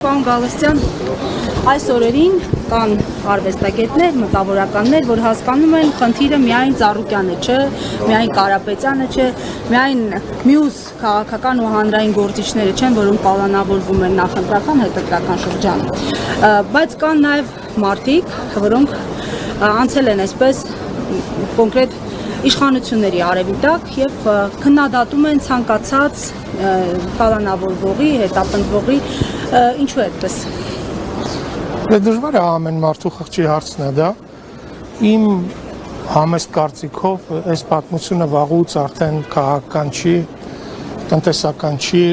Պարոն Գալստյան, այս օրերին կան արվեստագետներ, մտավորականներ, որ հասկանում են խնդիրը միայն Ծառուկյանը չէ, միայն Կարապետյանը չէ, միայն մյուս քաղաքական ու հանրային գործիչները չեն, որոնք պալանավորվում են նախընտրական հետընտրական շրջանում, բայց կան նաև մարդիկ, որոնք անցել են այսպես կոնկրետ իշխանությունների արևիտակ եւ քննադատում են ցանկացած պալանավորվողի, հետապնդվողի ինչու այդպես։ Դժվար է ամեն մարդու խղճի հարցն է դա։ Իմ համեստ կարծիքով այս պատմությունը վաղուց արդեն քաղաքական չի, տնտեսական չի,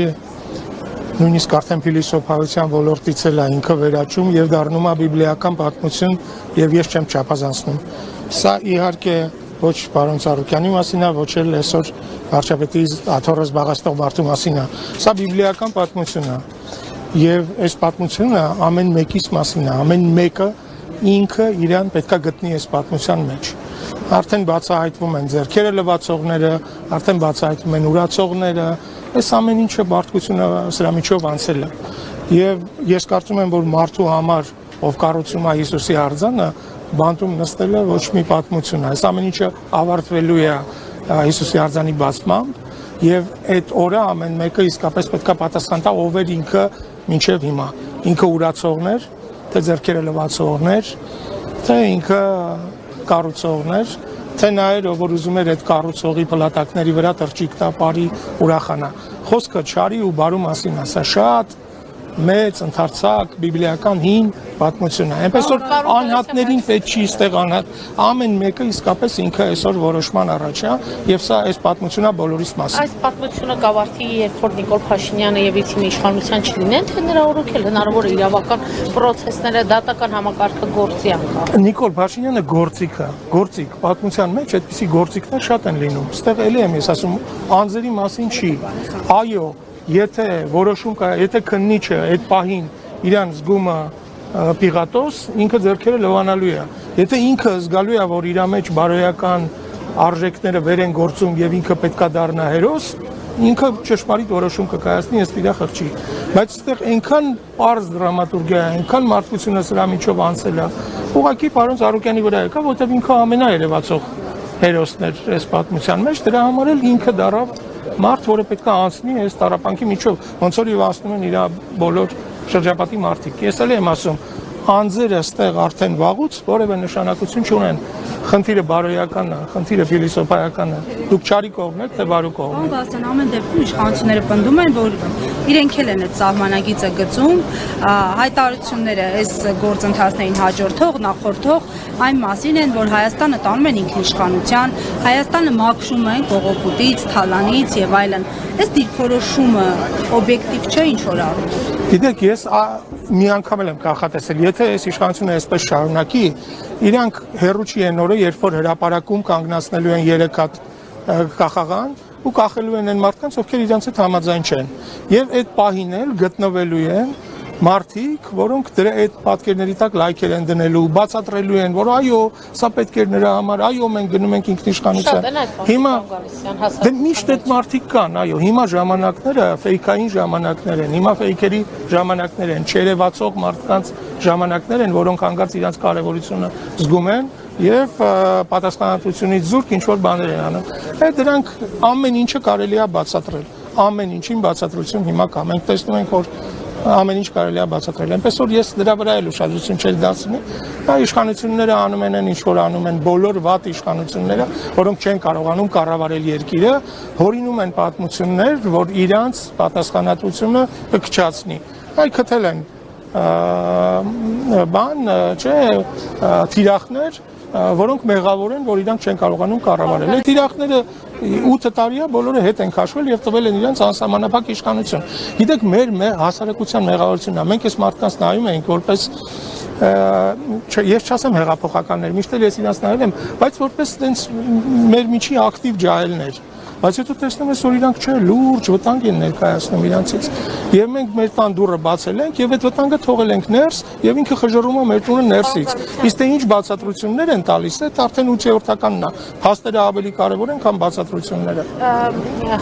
նույնիսկ արդեն փիլիսոփայության ոլորտից էլ է ինքը վերաճում եւ դառնում է բիբլիական պատմություն եւ ես չեմ չափազանցնում։ Սա իհարկե ոչ պարոն Ծառուկյանի մասին է, ոչ էլ այսօր վարչապետի աթոռը զբաղեցնող մարդու մասին է։ Սա բիբլիական պատմություն է։ Եվ այս պատմությունը ամեն մեկիս մասին է, ամեն մեկը ինքը իրան պետքա գտնի այս պատմության մեջ։ Արդեն բացահայտվում են ձեռքերը լվացողները, արդեն բացահայտվում են ուրացողները, այս ամեն ինչը բարդությունը սրա միջով անցել է։ Եվ ես կարծում եմ, որ մարդու համար, ով կառուցում է Հիսուսի արձանը, բանտում նստելը ոչ մի պատմություն է։ Այս ամեն ինչը ավարտվելու է Հիսուսի արձանի բացմամբ, եւ այդ օրը ամեն մեկը իսկապես պետքա պատասխան տա ով էր ինքը մինչև հիմա։ Ինքը ուրացողներ, թե ձեռքերը լվացողներ, թե ինքը կառուցողներ, թե նա էր, ով ուզում էր այդ կառուցողի փլատակների վրա թրջիկ տա, բարի ուրախանա։ Խոսքը չարի ու բարու մասին է, սա շատ մեծ ընդարձակ բիբլիական հին պատմություն է։ Այնպես որ անհատներին պետք չի ստեղ անհատ, ամեն մեկը իսկապես ինքը այսօր որոշման առաջ է եւ սա այս պատմությունն է բոլորիս մասին։ Այս պատմությունը կավարտի, երբ որ Նիկոլ Փաշինյանը եւ Իթինը իշխանության չլինեն, թե նրա օրոքել հնարավոր է իրավական պրոցեսները, դատական համակարգը գործի անկա։ Նիկոլ Փաշինյանը գործիք պատմության մեջ այդպիսի գործիքներ շատ են լինում։ Ստեղ էլի եմ ես ասում, անձերի մասին չի։ Այո, եթե որոշում կա, եթե քննիչը այդ պահին իրան զգում է պիղատոս, ինքը ձեռքերը լվանալու է։ Եթե ինքը զգալու է, որ իր մեջ բարոյական արժեքները վեր են գործում եւ ինքը պետքա դառնա հերոս, ինքը ճշմարիտ որոշում կկայացնի ըստ իր խղճի։ Բայց այստեղ այնքան པարզ դրամատուրգիա է, այնքան մարդկությունը սրա միջով անցել է։ Ուղղակի պարոն Ծառուկյանի վրա եկա, որտեղ ինքը ամենաերևացող հերոսն էր այս պատմության մեջ, դրա համար էլ ինքը դառավ մարդ, որը պետք է անցնի այս տառապանքի միջով, ոնց որ անցնում են իր բոլոր շրջապատի մարդիկ։ Ես էլ եմ ասում, անձերը ստեղ արդեն վաղուց որևէ նշանակություն չունեն։ Խնդիրը բարոյական է, խնդիրը փիլիսոփայական է։ Դուք չարի կողմն եք, թե բարու կողմն եք։ Բաստան ամեն դեպքում իշխանությունները պնդում են, որ իրենք էլ են այդ սահմանագիծը գծում, հայտարարությունները այս գործընթացներին հաջորդող, նախորդող այն մասին են, որ Հայաստանը տանում են ինքնիշխանության, Հայաստանը մաքրում են կողոպուտից, թալանից եւ այլն։ Այս դիրքորոշումը օբյեկտիվ չէ ինչ որ առումով։ Գիտեք, ես մի անգամ եմ կանխատեսել, եթե այս իշխանությունը այսպես շարունակի, իրանք հերու չի են օրը, երբ որ հրապարակում կանգնացնելու են 3 հատ կախաղան ու կախելու են այն մարդկանց, ովքեր իրենց հետ համաձայն չեն։ Եվ այդ պահին էլ գտնվելու են մարդիկ, որոնք դրա այդ պատկերների տակ լայքեր են դնելու, բացատրելու են, որ այո, սա պետք էր նրա համար, այո, մենք գնում ենք ինքնիշխանության։ Հիմա դե միշտ այդ մարդիկ կան, այո, հիմա ժամանակները ֆեյքային ժամանակներ են, հիմա ֆեյքերի ժամանակներ են, չերևացող մարդկանց ժամանակներ են, որոնք հանգարց իրենց կարևորությունը զգում են եւ պատասխանատվությունից զուրկ ինչ որ բաներ են անում։ Այդ դրանք ամեն ինչը կարելի է բացատրել, ամեն ինչին բացատրություն հիմա կա։ Մենք տեսնում ենք, որ ամեն ինչ կարելի է բացատրել։ Այնպես որ ես դրա վրա էլ ուշադրություն չեմ դարձնի։ Դա իշխանությունները անում են ինչ որ անում են բոլոր վատ իշխանությունները, որոնք չեն կարողանում կառավարել երկիրը, հորինում են պատմություններ, որ իրանց պատասխանատվությունը կքչացնի։ Այ քթել են բան, չէ, թիրախներ, որոնք մեղավոր են, որ իրանք չեն կարողանում կառավարել։ Այդ թիրախները 8 տարի է բոլորը հետ են քաշվել եւ տվել են իրենց անսահմանափակ իշխանություն։ Գիտեք, մեր հասարակության մեղավորությունն է։ Մենք այս մարդկանց նայում ենք որպես ես չասեմ հեղափոխականներ, միշտ էլ ես իրանց նայել եմ, բայց որպես տենց մեր միջի ակտիվ ջահելներ, բայց հետո տեսնում ես, որ իրանք չէ, լուրջ վտանգ են ներկայացնում իրանցից։ Եվ մենք մեր տան դուռը բացել ենք եւ այդ վտանգը թողել ենք ներս եւ ինքը խժռում է մեր տունը ներսից։ Իսկ թե ինչ բացատրություններ են տալիս, դա արդեն 8-րդականն է։ Փաստերը ավելի կարեւոր են, քան բացատրությունները։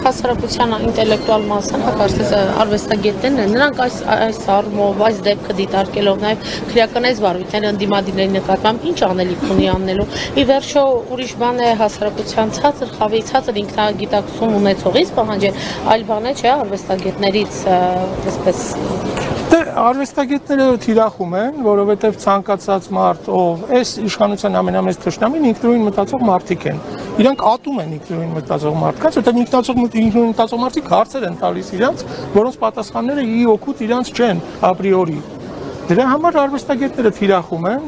Հասարակության ինտելեկտուալ մասը, կարծես արվեստագետներն են, նրանք այս առումով, այս դեպքը դիտարկելով նաև քրեականais վարույթները ընդդիմադիրների նկատմամբ ինչ անելիք ունի անելու։ Ի վերջո ուրիշ բան է հասարակության ցածր խավի ցածր ինքնագիտակցում ունեցողից պահանջել, այլ բան է չէ արվեստագետներից այսպես Դե արվեստագետները թիրախում են, որովհետև ցանկացած մարդ, ով այս իշխանության ամենամեծ թշնամին ինքնուրույն մտածող մարդիկ են։ Իրանք ատում են ինքնուրույն մտածող մարդկանց, որտեղ ինքնուրույն մտածող մարդիկ հարցեր են տալիս իրանց, որոնց պատասխանները ի օգուտ իրանց չեն ապրիորի։ Դրա համար արվեստագետները թիրախում են,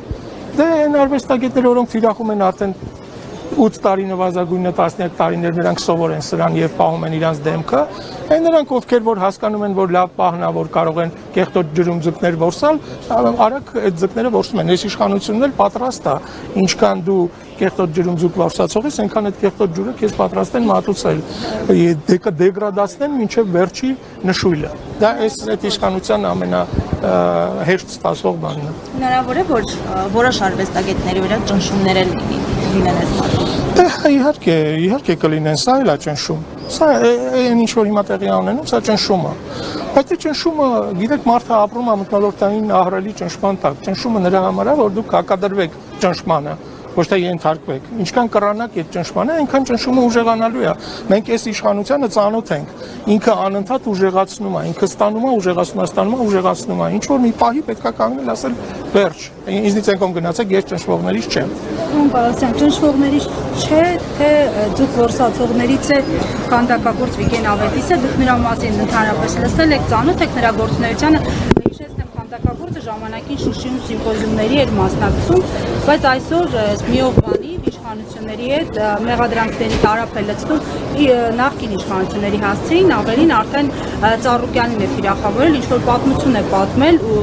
դե այն արվեստագետները, որոնք թիրախում են արդեն 8 տարի նվազագույնը 13 տարիներ նրանք սովոր են սրան եւ պահում են իրանց դեմքը, այն նրանք ովքեր որ հասկանում են որ լավ պահն է որ կարող են կեղտոտ ջրում ձկներ որսալ, արագ այդ ձկները որսում են։ Այս իշխանությունն էլ պատրաստ է, ինչքան դու կեղտոտ ջրում ձուկ որսացող ես, այնքան այդ կեղտոտ ջուրը քեզ պատրաստ են մատուցել, դեգրադացնեն մինչև վերջի նշույլը։ Դա այդ իշխանության ամենահեշտ ստացվող բանն է։ Հնարավոր է որ որոշ արվեստագետների վրա ճնշումներ լինեն այս մարդու։ Իհարկե կլինեն, սա էլ է ճնշում։ Սա այն ինչ որ հիմա տեղի ունենում, սա ճնշում է։ Բայց այդ ճնշումը, գիտեք, մարդը ապրում է մթնոլորտային ահռելի ճնշման տակ։ Ճնշումը նրա համար է, որ դուք հակադրվեք ճնշմանը, ոչ թե ենթարկվեք։ Ինչքան կռանաք այդ ճնշմանը, այնքան ճնշումը ուժեղանալու է։ Մենք այս իշխանությանը ծանոթ ենք։ Ինքը անընդհատ ուժեղացնում է, ինքը ստանում է, ուժեղացնում է։ Ինչ որ մի պահի պետքա կանգնել, ասել վերջ։ Ինձնից են կողմ գնացեք, ես ճնշվողներից չեմ։ Պարոսյան, ճնշվողներից չէ, թե ձուկ որսացողներից է քանդակագործ Վիգեն Ավետիսը, դուք նրա մասին ընդհանրապես լսել եք, ծանոթ եք նրա գործունեությանը։ Հիշեցնեմ, քանդակագործը ժամանակին Շուշիում սիմպոզիումների էր մասնակցում, բայց այսօր միով բանի իշխանությունների հետ մեղադրանքների տարափ է լցնում նախկին իշխանությունների հասցեին, ավելին արդեն Ծառուկյանին է թիրախավորել, ինչ որ պատմություն է պատմել ու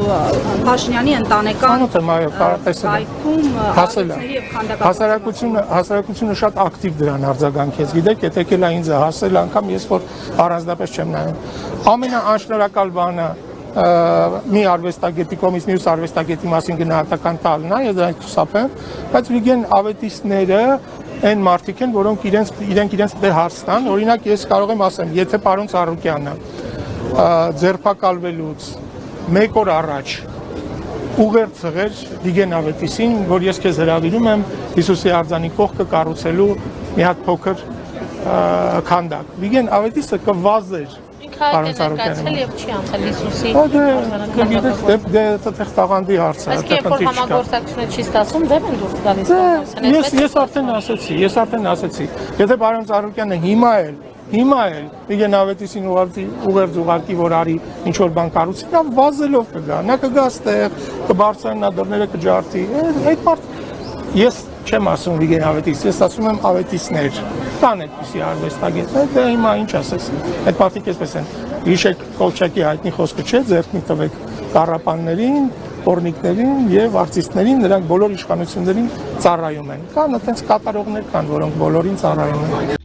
Փաշինյանի ընտանեկան կայքում հասել հասարակությունը շատ ակտիվ դրան արձագանքեց, գիտեք, եթե եկել է ինձ հասել անգամ ես որ առանձնապես չեմ նայում։ Ամենաանշնորհակալ բանը մի արվեստագետի կողմից մյուս արվեստագետի մասին գնահատական տալն է, ես դրանից խուսափեմ, բայց Վիգեն Ավետիսները այն մարդիկ են, որոնք իրենց դե հարց տան, օրինակ ես կարող եմ ասեմ, եթե պարոն Ծառուկյանը ձերբակալվելուց 1 օր առաջ ուղերձ եղեր Վիգեն Ավետիսին, որ ես քեզ հրավիրում եմ Հիսուսի արձանի կողքը կառուցելու մի հատ փոքր քանդակ։ Վիգեն Ավետիսը կվազեր Պարոն Ծառուկյանը եւ չի անցել Հիսուսի դե այդտեղ տաղանդի հարց է, այդտեղ որ համագործակցությունը չի ստացվում, դեմ են դուրս գալիս։ Ես արդեն ասեցի, եթե պարոն Ծառուկյանը հիմա էլ Վիգեն Ավետիսին ուղերձ ուղարկի, որ արի ինչ որ բան կառուցի, նա վազելով կգա, նա կգա այդտեղ, կբարձրանա դռները կջարդի, այդ մարդ ես չեմ ասում Վիգեն Ավետիս, ես ասում եմ Ավետիսներ, կան այդպիսի արվեստագետներ, դե հիմա ինչ ասես, այդ մարդիկ էսպես են, հիշեք Կոլչակի հայտնի խոսքը չէ, ձեռք մի տվեք կառապաններին, օրնիկներին եւ արտիստներին, նրանք բոլոր իշխանություններին ծառայում են, կան այդպես կատարողներ կան, որոնք բոլորին ծառայում են։